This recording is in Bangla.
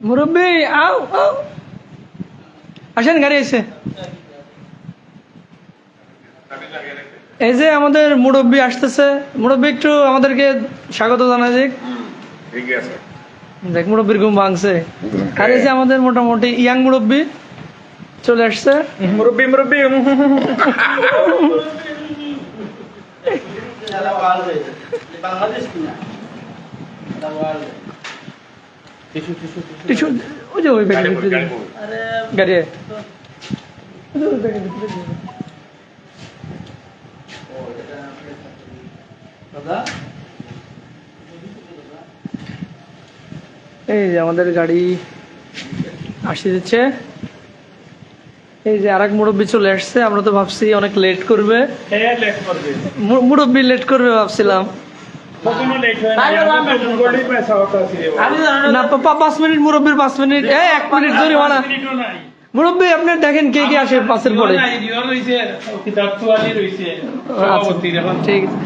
মুরব্বী আও আও আসেন, গাড়ি এসে। এই যে আমাদের মুরব্বী আসতেছে, মুরব্বী একটু আমাদেরকে স্বাগত জানাই দিক। ঠিক আছে, দেখ মুরব্বীর ঘুম ভাঙছে। আর এই যে আমাদের মোটামুটি ইয়াং মুরব্বী চলে আসছে। মুরব্বী মুরব্বী টিস্যু ওই যে ওই ব্যাগের ভিতরে দে। গাড়ি আয়। ওই যে ওই ব্যাগের ভিতরে দে। এই যে আমাদের গাড়ি আসে দিচ্ছে। এই যে আরেক মুরব্বী চলে আসছে, আমরা তো ভাবছি অনেক লেট করবে। হ্যাঁ, লেট করবে। মুরব্বী লেট করবে ভাবছিলাম। কখনো লেট হয় না, আমরা তো গড়ি পয়সা হতো আছে। না 5 মিনিট মুরব্বীর 5 মিনিট 1 মিনিট জরিমানা। মিনিটও নাই। মুরব্বী আপনি দেখেন কে কে আসে পাশের পরে। রইছে, কিতাব তোয়ালি রইছে। আচ্ছা, ঠিক আছে।